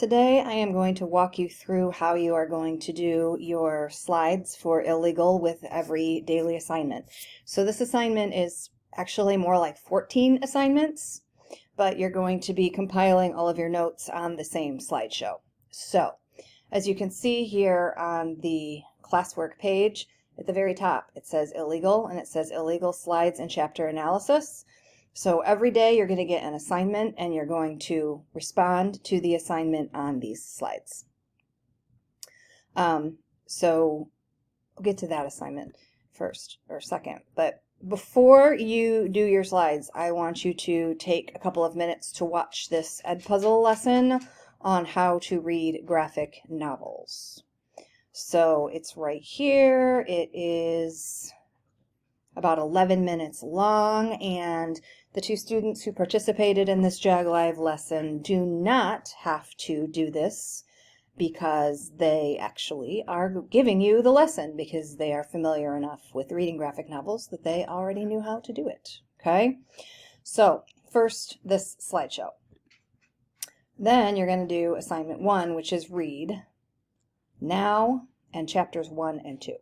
Today I am going to walk you through how you are going to do your slides for illegal with every daily assignment. So this assignment is actually more like 14 assignments, but you're going to be compiling all of your notes on the same slideshow. So as you can see here on the classwork page, at the very top it says illegal, and it says illegal slides and chapter analysis. So every day you're going to get an assignment and you're going to respond to the assignment on these slides. So we'll get to that assignment first or second. But before you do your slides, I want you to take a couple of minutes to watch this Edpuzzle lesson on how to read graphic novels. So it's right here. It is about 11 minutes long, and the two students who participated in this JAG Live lesson do not have to do this because they actually are giving you the lesson because they are familiar enough with reading graphic novels that they already knew how to do it. Okay, so first this slideshow. Then you're going to do assignment 1, which is read now and chapters 1 and 2.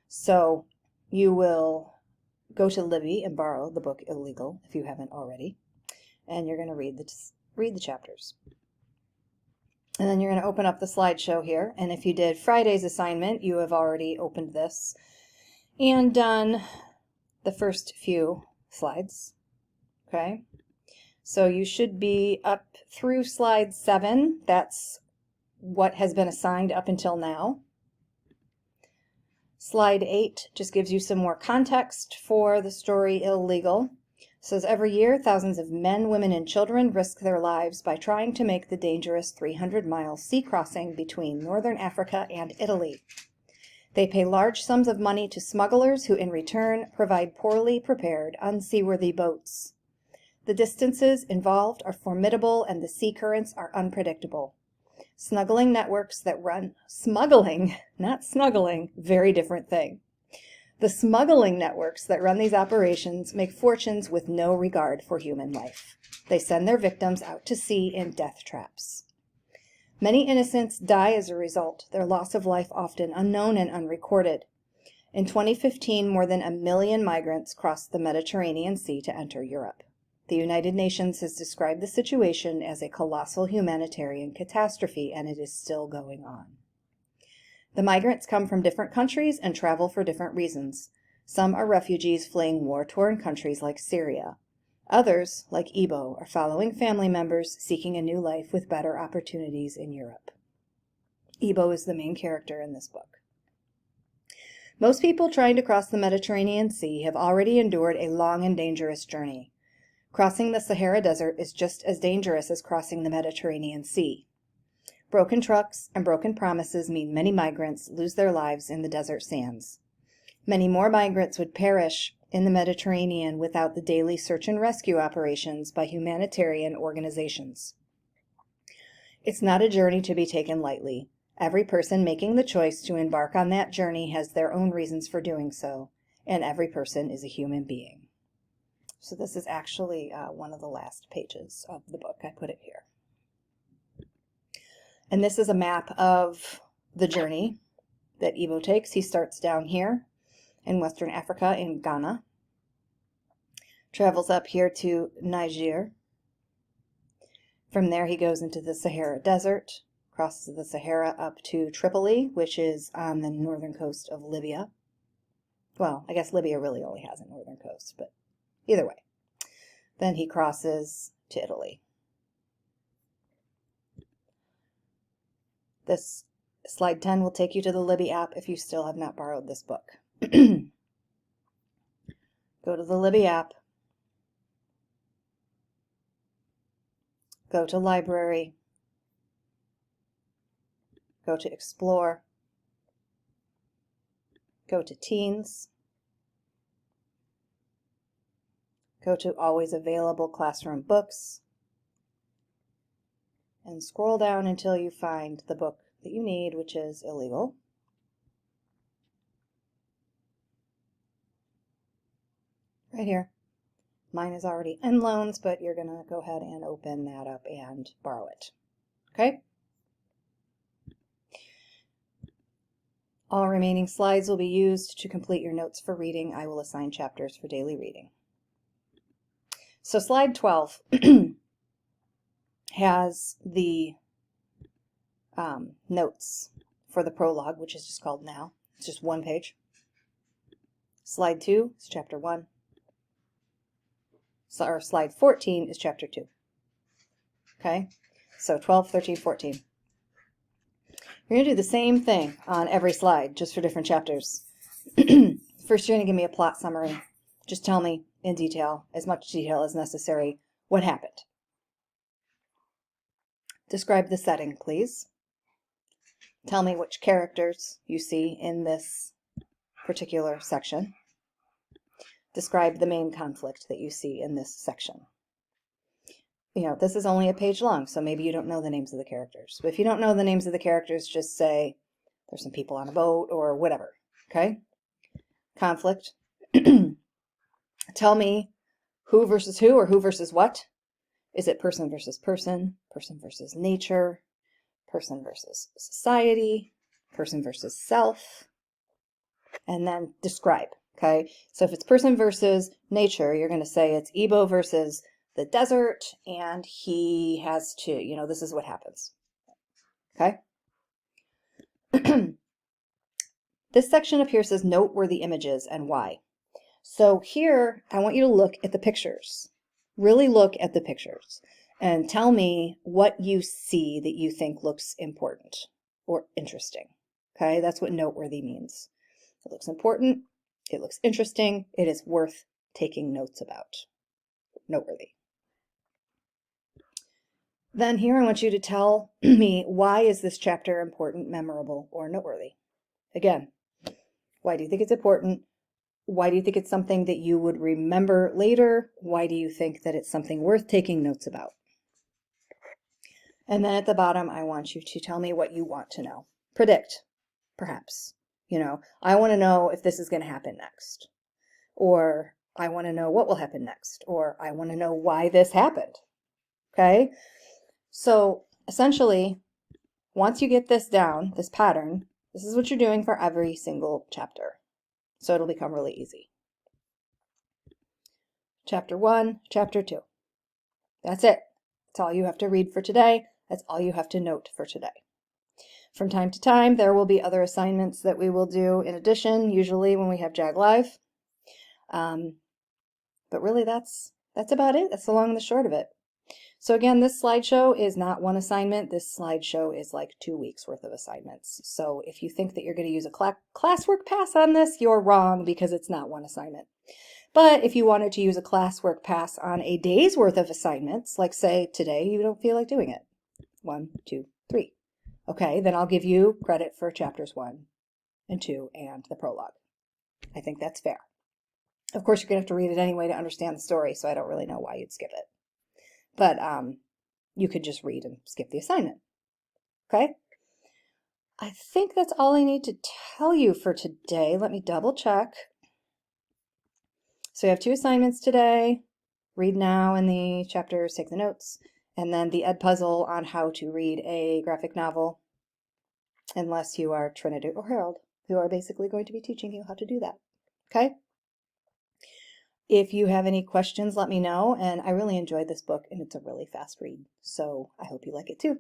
So you will go to Libby and borrow the book Illegal if you haven't already, and you're going to read the chapters. And then you're going to open up the slideshow here, and if you did Friday's assignment, you have already opened this and done the first few slides. Okay, so you should be up through slide 7. That's what has been assigned up until now. Slide 8 just gives you some more context for the story Illegal. It says every year thousands of men, women, and children risk their lives by trying to make the dangerous 300-mile sea crossing between northern Africa and Italy. They pay large sums of money to smugglers who in return provide poorly prepared, unseaworthy boats. The distances involved are formidable and the sea currents are unpredictable. Smuggling networks that run, smuggling, not snuggling, very different thing. The smuggling networks that run these operations make fortunes with no regard for human life. They send their victims out to sea in death traps. Many innocents die as a result, their loss of life often unknown and unrecorded. In 2015, more than 1 million migrants crossed the Mediterranean Sea to enter Europe. The United Nations has described the situation as a colossal humanitarian catastrophe, and it is still going on. The migrants come from different countries and travel for different reasons. Some are refugees fleeing war-torn countries like Syria. Others, like Ibo, are following family members seeking a new life with better opportunities in Europe. Ibo is the main character in this book. Most people trying to cross the Mediterranean Sea have already endured a long and dangerous journey. Crossing the Sahara Desert is just as dangerous as crossing the Mediterranean Sea. Broken trucks and broken promises mean many migrants lose their lives in the desert sands. Many more migrants would perish in the Mediterranean without the daily search and rescue operations by humanitarian organizations. It's not a journey to be taken lightly. Every person making the choice to embark on that journey has their own reasons for doing so, and every person is a human being. So this is actually one of the last pages of the book. I put it here. And this is a map of the journey that Ibo takes. He starts down here in Western Africa in Ghana, travels up here to Niger. From there he goes into the Sahara Desert, crosses the Sahara up to Tripoli, which is on the northern coast of Libya. Well, I guess Libya really only has a northern coast, but either way. Then he crosses to Italy. This slide 10 will take you to the Libby app if you still have not borrowed this book. Go to the Libby app. Go to Library. Go to Explore. Go to Teens. Go to Always Available Classroom Books, and scroll down until you find the book that you need, which is Illegal. Right here. Mine is already in Loans, but you're going to go ahead and open that up and borrow it. Okay? All remaining slides will be used to complete your notes for reading. I will assign chapters for daily reading. So slide 12 has the notes for the prologue, which is just called Now. It's just one page. Slide 2 is chapter 1. Or slide 14 is chapter 2. Okay? So 12, 13, 14. You're going to do the same thing on every slide, just for different chapters. First, you're going to give me a plot summary. Just tell me in detail, as much detail as necessary, what happened. Describe the setting, please. Tell me which characters you see in this particular section. Describe the main conflict that you see in this section. You know, this is only a page long, so maybe you don't know the names of the characters. But if you don't know the names of the characters, just say there's some people on a boat or whatever, okay? Conflict. Tell me who versus who or who versus what. Is it person versus person versus nature, person versus society, person versus self, and then describe, okay? So if it's person versus nature, you're going to say it's Ebo versus the desert, and he has to, you know, this is what happens, okay? This section up here says noteworthy images and why. So here, I want you to look at the pictures. Really look at the pictures and tell me what you see that you think looks important or interesting. Okay, that's what noteworthy means. It looks important, it looks interesting, it is worth taking notes about. Noteworthy. Then here I want you to tell me, why is this chapter important, memorable, or noteworthy? Again, why do you think it's important? Why do you think it's something that you would remember later? Why do you think that it's something worth taking notes about? And then at the bottom, I want you to tell me what you want to know. Predict, perhaps. You know, I want to know if this is going to happen next. Or I want to know what will happen next. Or I want to know why this happened. Okay? So essentially, once you get this down, this pattern, this is what you're doing for every single chapter. So it'll become really easy. Chapter 1, Chapter 2. That's it. That's all you have to read for today. That's all you have to note for today. From time to time, there will be other assignments that we will do in addition, usually when we have JAG Live. But really, that's about it. That's the long and the short of it. So again, this slideshow is not one assignment. This slideshow is like 2 weeks worth of assignments. So if you think that you're going to use a classwork pass on this, you're wrong, because it's not one assignment. But if you wanted to use a classwork pass on a day's worth of assignments, like say today you don't feel like doing it, 1, 2, 3. Okay, then I'll give you credit for chapters 1 and 2 and the prologue. I think that's fair. Of course, you're going to have to read it anyway to understand the story, so I don't really know why you'd skip it. But you could just read and skip the assignment. Okay? I think that's all I need to tell you for today. Let me double check. So you have 2 assignments today. Read now in the chapters, take the notes, and then the Edpuzzle on how to read a graphic novel, unless you are Trinity or Harold, who are basically going to be teaching you how to do that. Okay? If you have any questions, let me know, and I really enjoyed this book, and it's a really fast read, so I hope you like it too.